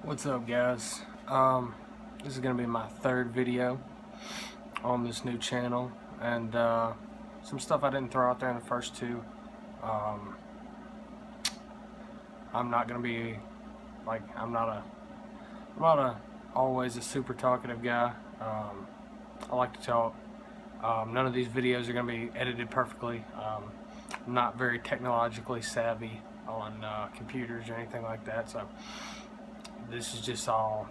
What's up, guys? This is gonna be my third video on this new channel, and some stuff I didn't throw out there in the first two. I'm not gonna be like I'm not always a super talkative guy. I like to talk. None of these videos are gonna be edited perfectly. I'm not very technologically savvy on computers or anything like that, so this is just all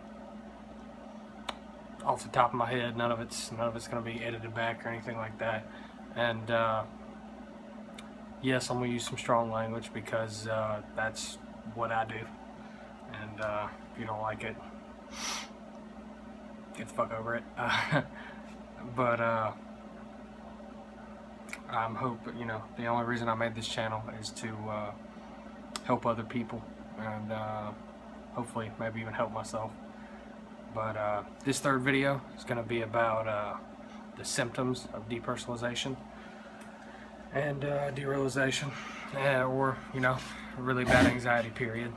off the top of my head. None of it's going to be edited back or anything like that. And yes, I'm going to use some strong language because that's what I do. And if you don't like it, get the fuck over it. But I'm hoping, the only reason I made this channel is to help other people and hopefully maybe even help myself. But this third video is going to be about the symptoms of depersonalization and derealization, or a really bad anxiety period.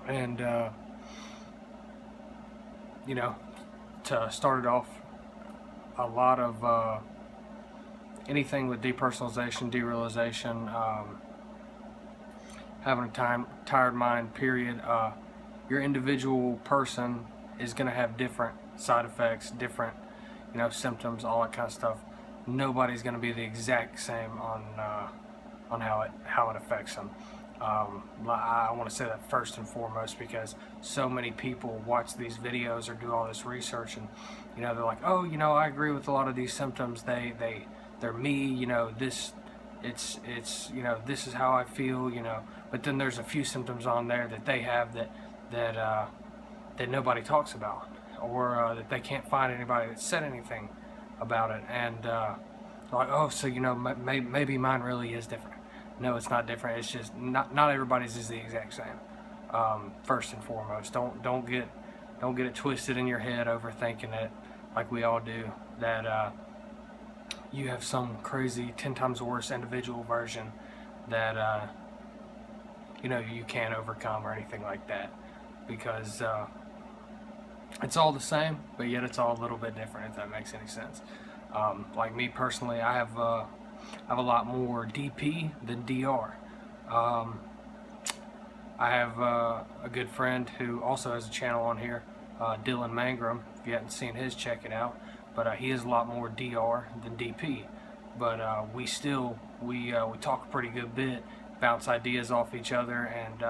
And to start it off, a lot of anything with depersonalization, derealization, having a tired mind period, your individual person is going to have different side effects, different symptoms, all that kind of stuff. Nobody's going to be the exact same on how it affects them. I want to say that first and foremost because so many people watch these videos or do all this research, and they're like, oh, I agree with a lot of these symptoms. They're me. This it's this is how I feel. But then there's a few symptoms on there that they have that nobody talks about, or that they can't find anybody that said anything about it. And like, oh, so maybe mine really is different. No, it's not different. It's just not everybody's is the exact same. First and foremost, don't get it twisted in your head, overthinking it like we all do, that you have some crazy 10 times worse individual version that you can't overcome or anything like that, because it's all the same, but yet it's all a little bit different, if that makes any sense. Like me personally, I have a lot more DP than DR. I have a good friend who also has a channel on here, Dylan Mangrum. If you haven't seen his, check it out. But he has a lot more DR than DP. But we talk a pretty good bit, bounce ideas off each other, and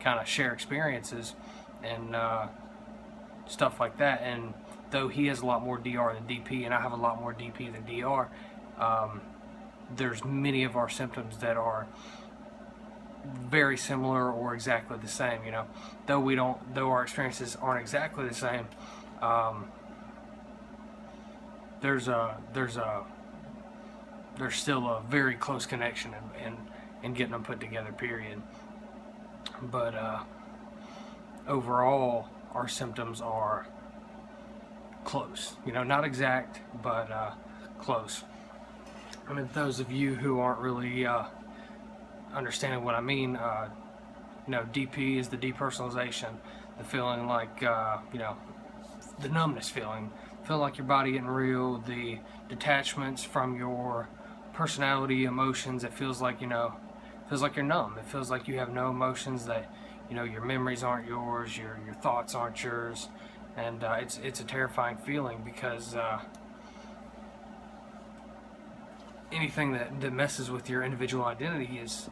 kind of share experiences and stuff like that. And though he has a lot more DR than DP, and I have a lot more DP than DR, there's many of our symptoms that are very similar or exactly the same. Though our experiences aren't exactly the same, there's still a very close connection in getting them put together, period. But overall, our symptoms are close. Not exact, but close. I mean, those of you who aren't really understanding what I mean, DP is the depersonalization, the feeling like, the numbness feeling like your body isn't real, the detachments from your personality, emotions. It feels like, you're numb. It feels like you have no emotions, that, your memories aren't yours, your thoughts aren't yours, and it's a terrifying feeling, because anything that messes with your individual identity is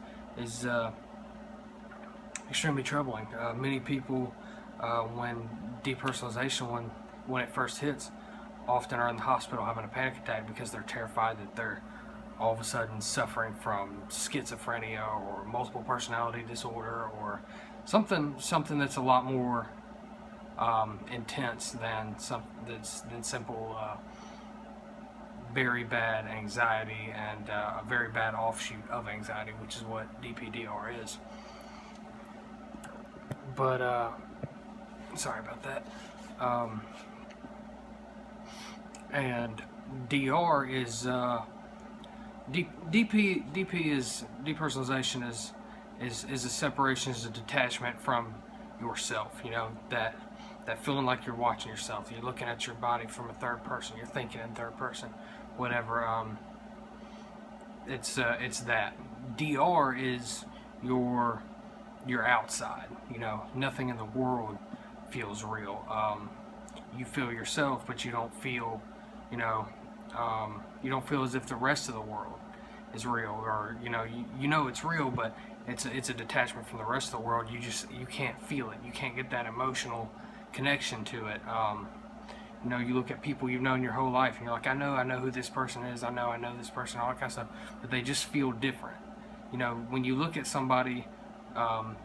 extremely troubling. Many people, when depersonalization, when it first hits, often are in the hospital having a panic attack because they're terrified that they're all of a sudden suffering from schizophrenia or multiple personality disorder, or something that's a lot more intense than simple very bad anxiety, and a very bad offshoot of anxiety, which is what DPDR is. But sorry about that. And DR is DP is depersonalization is a separation, is a detachment from yourself. You know, that feeling like you're watching yourself. You're looking at your body from a third person. You're thinking in third person, whatever. It's that. DR is your outside. You know, nothing in the world feels real. You feel yourself, but you don't feel, you know, you don't feel as if the rest of the world is real, or you know it's real, but it's a detachment from the rest of the world. You can't feel it. You can't get that emotional connection to it. You know, you look at people you've known your whole life, and you're like, I know who this person is. I know this person, all that kind of stuff, but they just feel different. You know, when you look at somebody from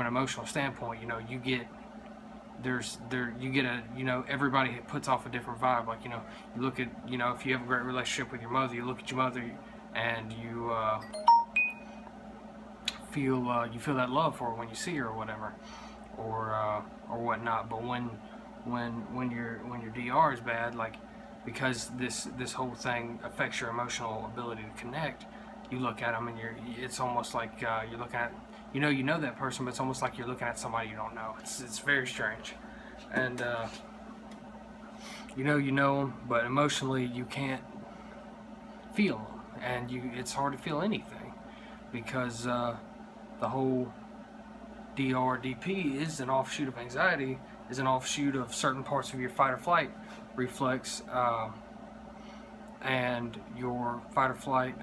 an emotional standpoint, you know, you get everybody puts off a different vibe. Like, you know, you look at, you know, if you have a great relationship with your mother, you look at your mother and you feel that love for her when you see her, or whatever, or whatnot. But when your DR is bad, like, because this whole thing affects your emotional ability to connect, you look at them and it's almost like you're looking at, you know that person, but it's almost like you're looking at somebody you don't know. It's very strange, and you know them, but emotionally you can't feel them, and it's hard to feel anything, because the whole DR DP is an offshoot of anxiety, is an offshoot of certain parts of your fight or flight reflex, and your fight or flight,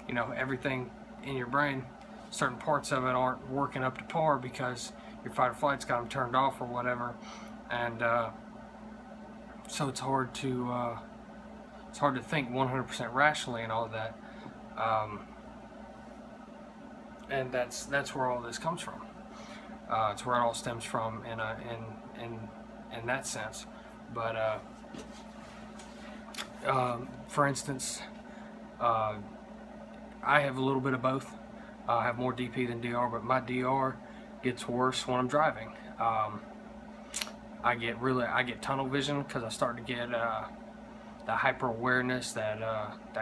you know, everything in your brain, certain parts of it aren't working up to par because your fight or flight's got them turned off or whatever, and so it's hard to think 100% rationally and all of that, and that's where all this comes from. It's where it all stems from in that sense. But for instance, I have a little bit of both. I have more DP than DR, but my DR gets worse when I'm driving. I get tunnel vision because I start to get the hyper awareness, that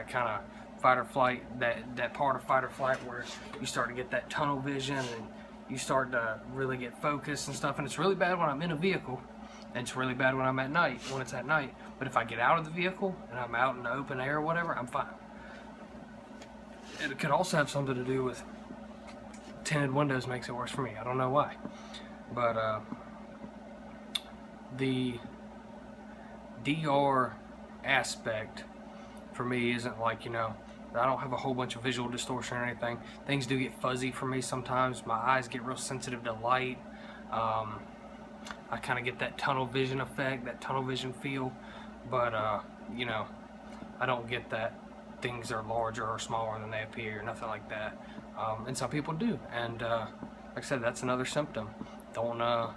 kind of fight or flight, that part of fight or flight where you start to get that tunnel vision and you start to really get focused and stuff. And it's really bad when I'm in a vehicle, and it's really bad when it's at night. But if I get out of the vehicle and I'm out in the open air or whatever, I'm fine. It could also have something to do with tinted windows makes it worse for me. I don't know why, but the DR aspect for me isn't like, you know, I don't have a whole bunch of visual distortion or anything. Things do get fuzzy for me sometimes. My eyes get real sensitive to light. I kind of get that tunnel vision effect, that tunnel vision feel, but you know, I don't get that things are larger or smaller than they appear, or nothing like that. And some people do, and like I said, that's another symptom. Don't I'm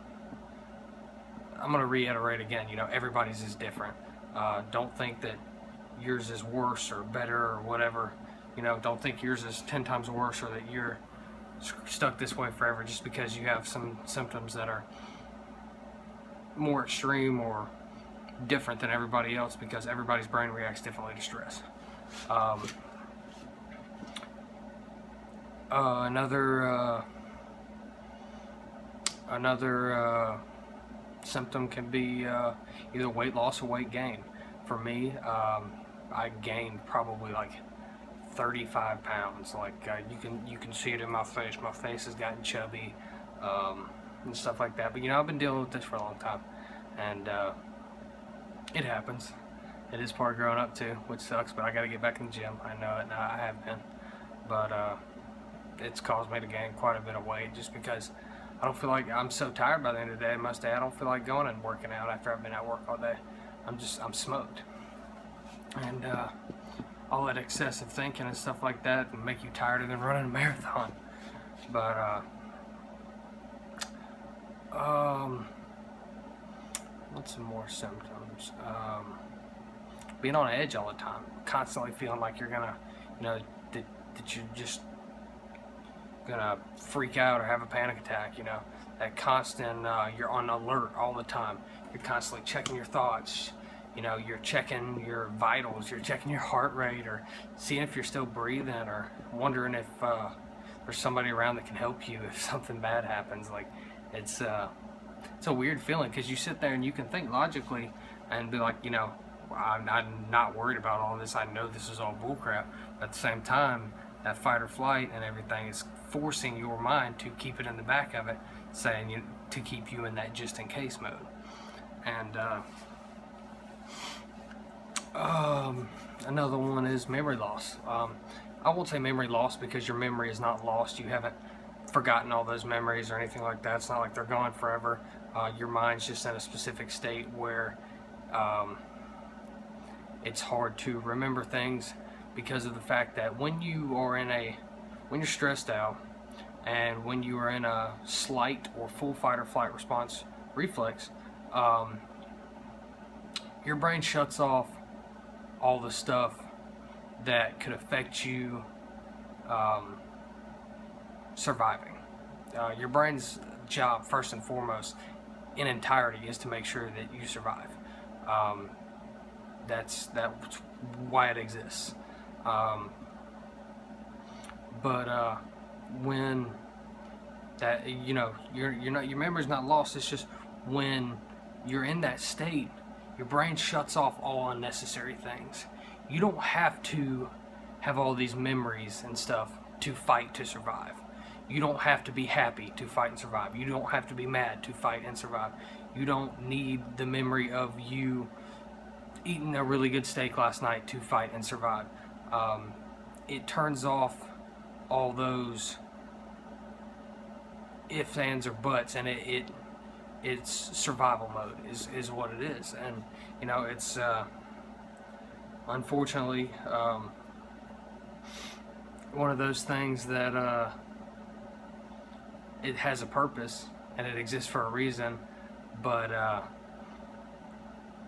gonna reiterate again, you know, everybody's is different. Don't think that yours is worse or better or whatever. You know, don't think yours is 10 times worse, or that you're stuck this way forever just because you have some symptoms that are more extreme or different than everybody else, because everybody's brain reacts differently to stress. Another symptom can be either weight loss or weight gain. For me, I gained probably like 35 pounds. Like you can see it in my face. My face has gotten chubby and stuff like that. But you know, I've been dealing with this for a long time, and it happens. It is part of growing up too, which sucks. But I got to get back in the gym. I know it now. I have been, but it's caused me to gain quite a bit of weight just because I don't feel like, I'm so tired by the end of the day. Most days I don't feel like going and working out after I've been at work all day. I'm smoked, and all that excessive thinking and stuff like that can make you tired than running a marathon. But what's some more symptoms? Being on edge all the time, constantly feeling like you're gonna, you know, that you're just gonna freak out or have a panic attack. You know, that constant, you're on alert all the time. You're constantly checking your thoughts. You know, you're checking your vitals, you're checking your heart rate, or seeing if you're still breathing, or wondering if there's somebody around that can help you if something bad happens. Like, it's a weird feeling, because you sit there and you can think logically and be like, you know, I'm not worried about all this. I know this is all bullcrap. But at the same time, that fight or flight and everything is forcing your mind to keep it in the back of it, saying to keep you in that just in case mode. And another one is memory loss. I won't say memory loss, because your memory is not lost. You haven't forgotten all those memories or anything like that. It's not like they're gone forever. Your mind's just in a specific state where it's hard to remember things, because of the fact that when you're stressed out, and when you are in a slight or full fight or flight response reflex, your brain shuts off all the stuff that could affect you surviving. Your brain's job, first and foremost, in entirety, is to make sure that you survive. That's why it exists. But when that, you know, your memory's not lost. It's just when you're in that state, your brain shuts off all unnecessary things. You don't have to have all these memories and stuff to fight to survive. You don't have to be happy to fight and survive. You don't have to be mad to fight and survive. You don't need the memory of you eating a really good steak last night to fight and survive. It turns off all those ifs, ands, or buts, and it's survival mode is what it is. And you know, it's unfortunately one of those things that it has a purpose and it exists for a reason, but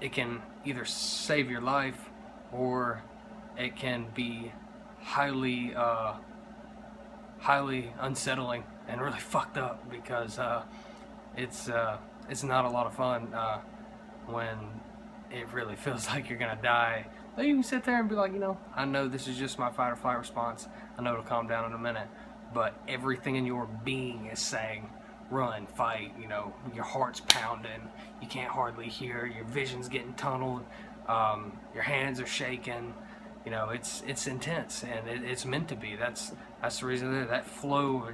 it can either save your life, or it can be highly unsettling and really fucked up, because it's not a lot of fun when it really feels like you're gonna die. But you can sit there and be like, you know, I know this is just my fight or flight response. I know it'll calm down in a minute. But everything in your being is saying, run, fight. You know, your heart's pounding. You can't hardly hear. Your vision's getting tunneled. Your hands are shaking. You know, it's intense, and it's meant to be. That's the reason that flow of